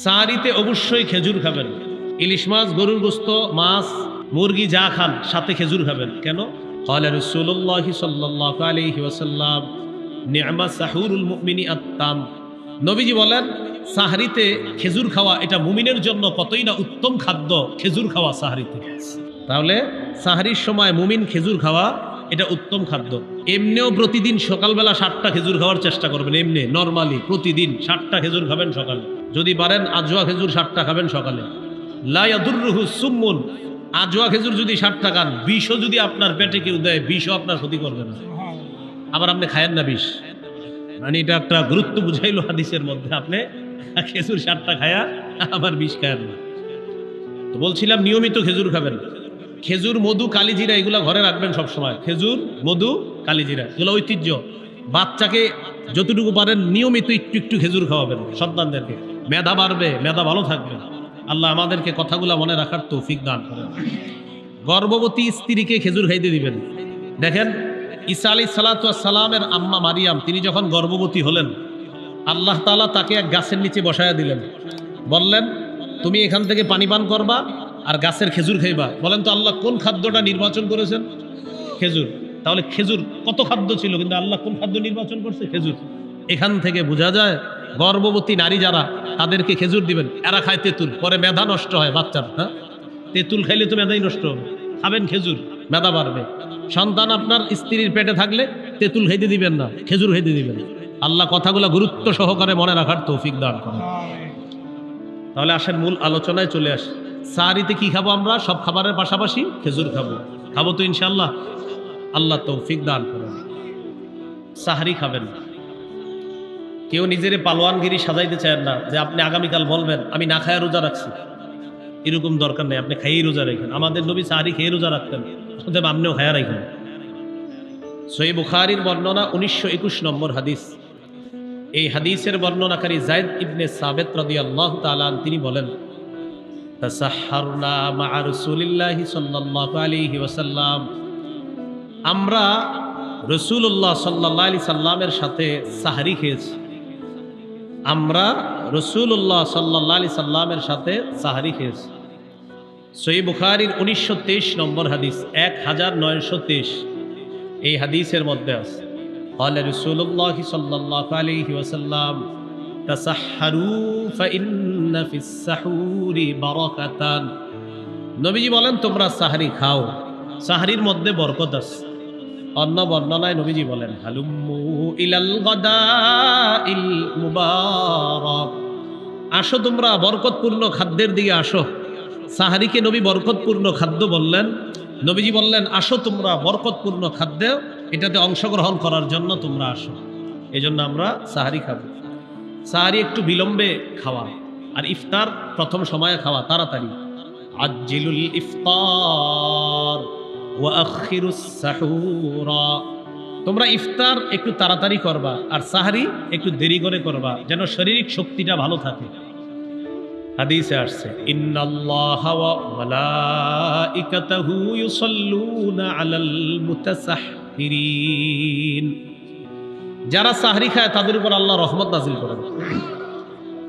সাহারিতে অবশ্যই খেজুর খাবেন। ইলিশ মাছ, গরুর গোস্ত, মাছ, মুরগি যা খান সাথে খেজুর খাবেন। কেন? ক্বালা রাসূলুল্লাহ সাল্লাল্লাহু আলাইহি ওয়াসাল্লাম নি'মা সাহুরুল মুমিনি আত-তাম। নবীজি বলেন সাহরিতে খেজুর খাওয়া এটা মুমিনের জন্য কতই না উত্তম খাদ্য। খেজুর খাওয়া সাহরিতে, তাহলে সাহরির সময় মুমিন খেজুর খাওয়া এটা উত্তম খাদ্য। এমনিও প্রতিদিন সকালবেলা 7টা খেজুর খাওয়ার চেষ্টা করবেন। এমনি নরমালি প্রতিদিন 7টা খেজুর খাবেন সকালে, যদি পারেন আজওয়া খেজুর 7টা খাবেন সকালে। লা ইয়াদুররুহু সুম্মুন, আজওয়া খেজুর যদি 7টা খান, বিষও যদি আপনার পেটে কেউ দেয়, বিষও আপনার ক্ষতি করবে না। আবার আপনি খায়েন না বিষ, মানে এটা একটা গুরুত্ব বুঝাইলো হাদিসের মধ্যে। আপনি খেজুর 7টা খায়া আবার বিষ খায়েন না। তো বলছিলাম নিয়মিত খেজুর খাবেন। খেজুর, মধু, কালিজিরা এগুলো ঘরে রাখবেন সবসময়। খেজুর, মধু, কালিজিরা এগুলো ঐতিহ্য। বাচ্চাকে যতটুকু পারেন নিয়মিত একটু একটু খেজুর খাওয়াবেন সন্তানদেরকে। মেধা বাড়বে, মেধা ভালো থাকবে। আল্লাহ আমাদেরকে কথাগুলো মনে রাখার তৌফিক দান করেন। গর্ভবতী স্ত্রীকে খেজুর খাইতে দিবেন। দেখেন ঈসা আলাইহিস সালাতু ওয়াস সালামের আম্মা মারিয়াম তিনি যখন গর্ভবতী হলেন, আল্লাহ তাআলা তাকে এক গাছের নিচে বসায়া দিলেন। বললেন তুমি এখান থেকে পানি পান করবা আর গাছের খেজুর খাইবা। বলেন তো আল্লাহ কোন খাদ্যটা নির্বাচন করেছেন? খেজুর। তাহলে খেজুর কত খাদ্য ছিল, কিন্তু আল্লাহ কোন খাদ্য নির্বাচন করছে? খেজুর। এখান থেকে বোঝা যায় গর্ভবতী নারী যারা, তাদেরকে খেজুর দিবেন। এরা খায় তেঁতুল, পরে মেধা নষ্ট হয় বাচ্চার। হ্যাঁ, তেঁতুল খাইলে তো মেধাই নষ্ট হবে। খাবেন খেজুর, মেধা বাড়বে। সন্তান আপনার স্ত্রীর পেটে থাকলে তেঁতুল খাইতে দিবেন না, খেজুর খাইতে দিবেন। আল্লাহ কথাগুলো গুরুত্ব সহকারে মনে রাখার তৌফিক দান করেন। তাহলে আসেন মূল আলোচনায় চলে আসি। সাহারিতে কি খাবো আমরা? সব খাবারের পাশাপাশি খেজুর খাবো। খাবো তো ইনশাআল্লাহ? আল্লাহ তৌফিক দান করেন। সাহারি খাবেন। কেউ নিজের পালোয়ানগিরি সাজাইতে চান না যে আপনি আগামীকাল বলবেন আমি না খায়া রোজা রাখছি, এরকম দরকার নেই। আপনি খাইয়েই রোজা রাখেন। আমাদের নবী সাহারি খেয়ে রোজা রাখতেন, অতএব আপনিও খায়া রাখেন। সহিহ বুখারীর বর্ণনা 1921 নম্বর হাদিস। এই হাদিসের বর্ণনাকারী যায়েদ ইবনে সাবিত রাদিয়াল্লাহু তাআলা তিনি বলেন তাসাহহারনা মা রাসূলিল্লাহি সাল্লাল্লাহু আলাইহি ওয়াসাল্লাম, আমরা রাসূলুল্লাহ সাল্লাল্লাহু আলাইহি সাল্লামের সাথে সাহরি খেয়েছি। আমরা রাসূলুল্লাহ সাল্লাল্লাহু আলাইহি সাল্লামের সাথে সাহরি খেয়েছি। সহিহ বুখারীর 1923 নম্বর হাদিস, 1923। এই হাদিসের মধ্যে আছে قال رسول الله صلى الله عليه وسلم تسحروا فإن في السحور بركة। নবীজি বলেন তোমরা সাহরি খাও, সাহরির মধ্যে বরকত আছে। অন্য বর্ণনায় নবীজি বলেন হালুম্মু ইলাল গাদাইল মুবারাক, আসো তোমরা বরকতপূর্ণ খাদ্যের দিকে আসো। সাহরিকে নবী বরকতপূর্ণ খাদ্য বললেন। নবীজি বললেন আসো তোমরা বরকতপূর্ণ খাদ্য এটাতে অংশগ্রহণ করার জন্য তোমরা আসো। এই জন্য আমরা সাহারি খাবো। সাহারি একটু বিলম্বে খাওয়া, আর ইফতার প্রথম সময়ে খাওয়া, তাড়াতাড়ি। আজ্জিলুল ইফতার ওয়া আখিরুস সাহুরা, তোমরা ইফতার একটু তাড়াতাড়ি করবা আর সাহারি একটু দেরি করে করবা, যেন শারীরিক শক্তিটা ভালো থাকে। হাদিসে আসছে ইন্নাল্লাহা ওয়া মালাইকাতাহু ইউসাল্লুনা আলাল মুতাসাহহিরিন, যারা সাহরি খায় তাদের উপর আল্লাহ রহমত নাজিল করেন।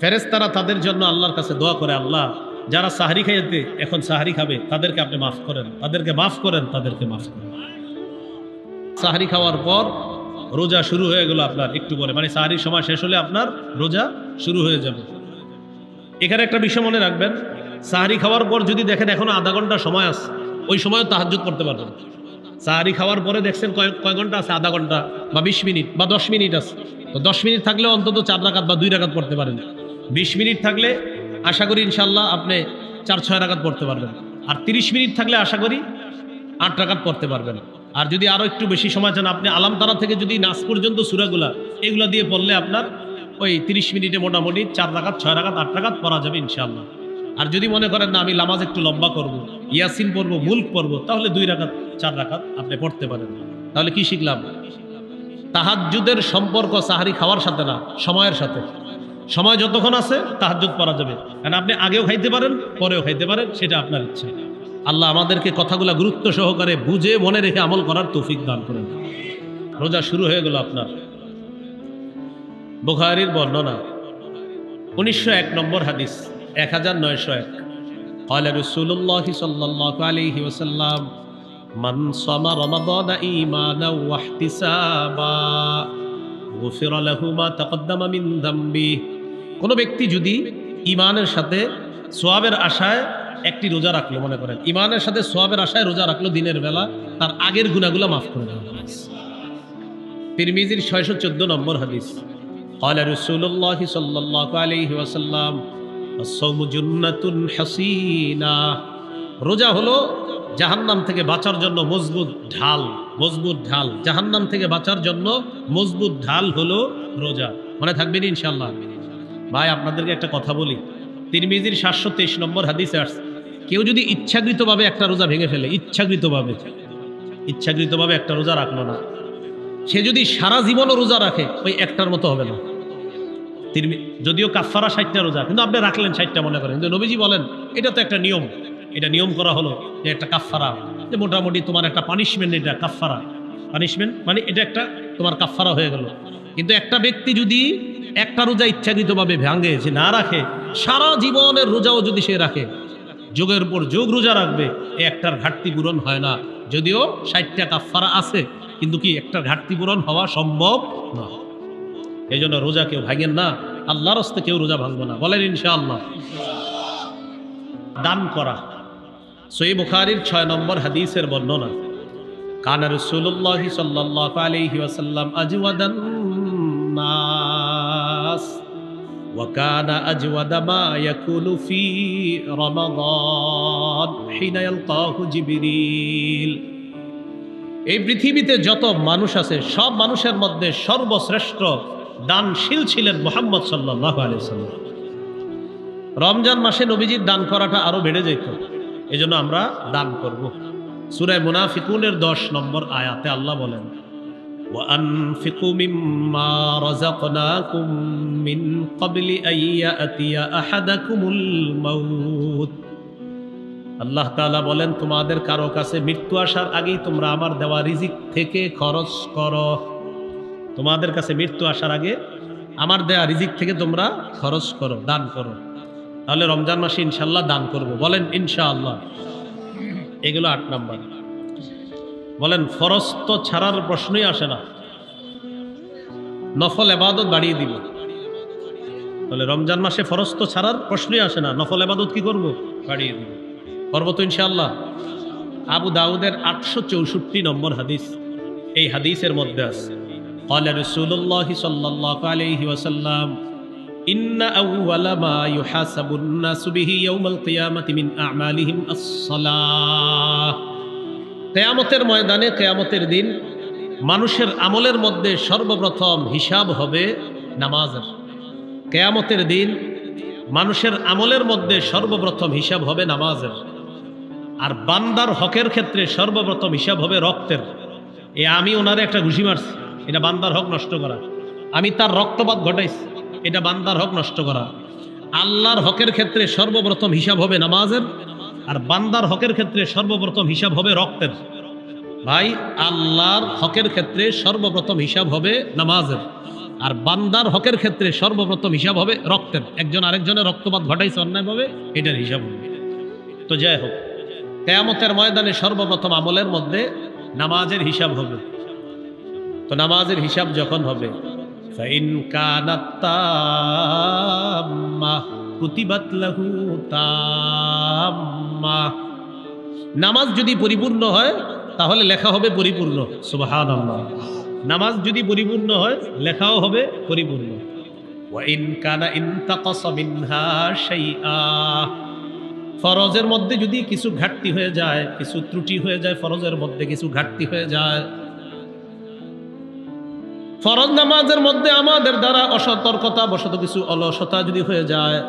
ফেরেশতারা তাদের জন্য আল্লাহর কাছে দোয়া করে, আল্লাহ যারা সাহরি খাইতে এখন সাহরি খাবে তাদেরকে আপনি মাফ করেন, তাদেরকে মাফ করেন, তাদেরকে মাফ করেন। সাহরি খাওয়ার পর রোজা শুরু হয়ে গেল আপনার একটু পরে, মানে সাহরির সময় শেষ হলে আপনার রোজা শুরু হয়ে যাবে। এখানে একটা বিষয় মনে রাখবেন, সাহারি খাওয়ার পর যদি দেখেন এখনো আধা ঘন্টা সময় আছে, ওই সময়ও তাহাজ্জুদ পড়তে পারবেন। সাহারি খাওয়ার পরে দেখছেন কয় ঘন্টা আছে? আধা ঘন্টা বা 20 মিনিট বা 10 মিনিট আছে, তো 10 মিনিট থাকলে অন্তত 4 রাকাত বা 2 রাকাত পড়তে পারেন। 20 মিনিট থাকলে আশা করি ইনশাল্লাহ আপনি 4-6 রাকাত পড়তে পারবেন। আর 30 মিনিট থাকলে আশা করি 8 রাকাত পড়তে পারবেন। আর যদি আরো একটু বেশি সময় চান, আপনি আলাম তারা থেকে যদি নাস পর্যন্ত সূরাগুলা এগুলা দিয়ে পড়লে আপনার ওই 30 মিনিটে মোটামুটি 4 রাকাত, 6 রাকাত, 8 রাকাত পড়া যাবে ইনশাআল্লাহ। আর যদি মনে করেন না আমি নামাজ একটু লম্বা করব, ইয়াসিন পড়বো, মুলক পড়বো, তাহলে 2 রাকাত 4 রাকাত আপনি পড়তে পারেন। তাহলে কি শিখলাম? তাহাজ্জুদের সম্পর্ক সাহারি খাওয়ার সাথে না, সময়ের সাথে। সময় যতক্ষণ আছে তাহাজ্জুদ পড়া যাবে, কারণ আপনি আগেও খাইতে পারেন, পরেও খাইতে পারেন, সেটা আপনার ইচ্ছা। আল্লাহ আমাদেরকে কথাগুলা গুরুত্ব সহকারে বুঝে মনে রেখে আমল করার তৌফিক দান করেন। রোজা শুরু হয়ে গেল আপনার। বুখারীর বর্ণনা 1901 নম্বর হাদিস, 1901। قال رسول الله صلى الله عليه وسلم من صام رمضان إيمانا واحتسابا غفر له ما تقدم من ذنبه। কোন ব্যক্তি যদি ঈমানের সাথে সওয়াবের আশায় একটি রোজা রাখলো, মনে করেন ঈমানের সাথে সওয়াবের আশায় রোজা রাখলো দিনের বেলা, তার আগের গুনাহগুলো মাফ করে দেওয়া হবে। তিরমিজির 614 নম্বর হাদিস। قال رسول الله صلى الله عليه وسلم الصوم جنة حصينة। রোজা হলো জাহান্নাম থেকে বাঁচার জন্য মজবুত ঢাল, মজবুত ঢাল। জাহান্নাম থেকে বাঁচার জন্য মজবুত ঢাল হলো রোজা। মনে থাকবেন ইনশাআল্লাহ। ভাই আপনাদেরকে একটা কথা বলি, তিরমিজির 723 নম্বর হাদিসে আসছে, কেউ যদি ইচ্ছাকৃতভাবে একটা রোজা ভেঙে ফেলে, ইচ্ছাকৃতভাবে একটা রোজা রাখলো না, সে যদি সারা জীবনও রোজা রাখে ওই একটার মতো হবে না। যদিও কাফারা 60টা রোজা, কিন্তু আপনি রাখলেন 60টা মনে করেন, কিন্তু নবীজি বলেন এটা তো একটা নিয়ম, এটা নিয়ম করা হলো যে একটা কাফারা, যে মোটামুটি তোমার একটা পানিশমেন্ট, এটা কাফারা, পানিশমেন্ট মানে এটা একটা তোমার কাফারা হয়ে গেল। কিন্তু একটা ব্যক্তি যদি একটা রোজা ইচ্ছাকৃতভাবে ভাঙে, যে না রাখে, সারা জীবনের রোজাও যদি সে রাখে, যোগের উপর যোগ রোজা রাখবে, এই একটার ঘাটতি পূরণ হয় না। যদিও 60টা কাফারা আছে, কিন্তু কি একটা ঘাটতি পূরণ হওয়া সম্ভব না। এই জন্য রোজা কেউ ভাঙেন না, আল্লাহর হস্তে কেউ রোজা ভাঙবো না, বলেন ইনশাআল্লাহ। দান করা, সহিহ বুখারীর 6 নম্বর হাদিসের বর্ণনা। কানা রাসূলুল্লাহ সাল্লাল্লাহু আলাইহি ওয়াসাল্লাম আজওয়াদান নাস ওয়া কানা আজওয়াদা মা ইয়াকুনু ফি রমাদান হিনা ইয়ালকাহু জিবরিল। এই পৃথিবীতে যত মানুষ আছে সব মানুষের মধ্যে সর্বশ্রেষ্ঠ দানশীল ছিলেন মুহাম্মদ সাল্লাল্লাহু আলাইহি ওয়াসাল্লাম। রমজান মাসে নবীজির দান করাটা আরো বেড়ে যেত, এজন্য আমরা দান করব। সূরা মুনাফিকুনের 10 নম্বর আয়াতে আল্লাহ বলেন, ওয়া আনফিকু মিম্মা রাযাকনাকুম মিন ক্বাবলি আইয়াতিয়া আহাদাকুমুল মাউত। আল্লাহ তাআলা বলেন, তোমাদের কারো কাছে মৃত্যু আসার আগেই তোমরা আমার দেওয়া রিজিক থেকে খরচ করো। তোমাদের কাছে মৃত্যু আসার আগে আমার দেওয়া রিজিক থেকে তোমরা খরচ করো, দান করো। তাহলে রমজান মাসে ইনশাআল্লাহ দান করব, বলেন ইনশাআল্লাহ। এগুলো 8 নাম্বার। বলেন ফরজ তো ছাড়ার প্রশ্নই আসে না, নফল ইবাদত বাড়িয়ে দিব। তাহলে রমজান মাসে ফরজ তো ছাড়ার প্রশ্নই আসে না, নফল ইবাদত কি করব? বাড়িয়ে দিব, করবো তো ইনশাআল্লাহ। আবু দাউদের 864 নম্বর হাদিস, এই হাদিসের মধ্যে আছে, قال رسول الله صلى الله عليه وسلم إن أول ما يحاسب الناس به يوم القيامة من أعمالهم الصلاة। কিয়ামতের ময়দানে, কিয়ামতের দিন মানুষের আমলের মধ্যে সর্বপ্রথম হিসাব হবে নামাজের। কিয়ামতের দিন মানুষের আমলের মধ্যে সর্বপ্রথম হিসাব হবে নামাজের। আর বান্দার হকের ক্ষেত্রে সর্বপ্রথম হিসাব হবে রক্তের। আমি ওনারে একটা ঘুষি মারছি, এটা বান্দার হক নষ্ট করা। আমি তার রক্তপাত ঘটাইছি, এটা বান্দার হক নষ্ট করা। আল্লাহর হকের ক্ষেত্রে সর্বপ্রথম হিসাব হবে নামাজের, আর বান্দার হকের ক্ষেত্রে সর্বপ্রথম হিসাব হবে রক্তের। ভাই, আল্লাহর হকের ক্ষেত্রে সর্বপ্রথম হিসাব হবে নামাজের, আর বান্দার হকের ক্ষেত্রে সর্বপ্রথম হিসাব হবে রক্তের। একজন আরেকজনের রক্তপাত ঘটাইছে অন্যায়ভাবে, এটার হিসাব হবে। তো যাই হোক, কিয়ামতের ময়দানে সর্বপ্রথম আমলের মধ্যে নামাজের হিসাব হবে। তো নামাজের হিসাব যখন হবে, ফাইন কানাত তাম্মা কুতিবাত লাহু তাম্মা। নামাজ যদি পরিপূর্ণ হয় তাহলে লেখা হবে পরিপূর্ণ, সুবহানাল্লাহ। নামাজ যদি পরিপূর্ণ হয় লেখাও হবে পরিপূর্ণ। ওয়া ইন কানা ইনতাকাসা মিনহা শাইআ। ফরজের মধ্যে যদি কিছু ঘাটতি হয়ে যায়, কিছু ত্রুটি হয়ে যায়, ফরজের মধ্যে কিছু ঘাটতি হয়ে যায়, ফরজ নামাজের মধ্যে আমাদের দ্বারা অসতর্কতা বশত কিছু অলসতা যদি হয়ে যায়,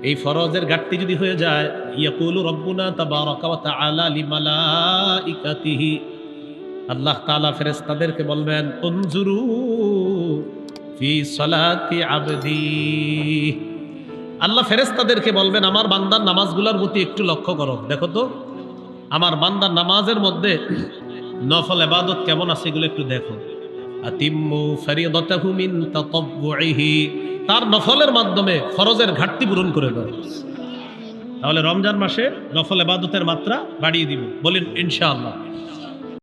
এই ফরজের ঘাটতি যদি হয়ে যায়, ইয়াকুলু রব্বুনা তাবারাকা ওয়া তাআলা লিমালাইকাতিহি, আল্লাহ তাআলা ফেরেশতাদেরকে বলবেন, উনজুরু ফি সালাতি আবদি। আল্লাহ ফেরেশতাদেরকে বলবেন, আমার বান্দার নামাজগুলোর প্রতি একটু লক্ষ্য করো, দেখো তো আমার বান্দার নামাজের মধ্যে নফল ইবাদত কেমন আছে, এগুলো একটু দেখো। আতিম্মু ফারিদাতাহু মিন তাতাব্বুইহি তার নফলের মাধ্যমে ফরজের ঘাটতি পূরণ করে দেয়। তাহলে রমজান মাসে নফল ইবাদতের মাত্রা বাড়িয়ে দিব, বলেন ইনশাআল্লাহ।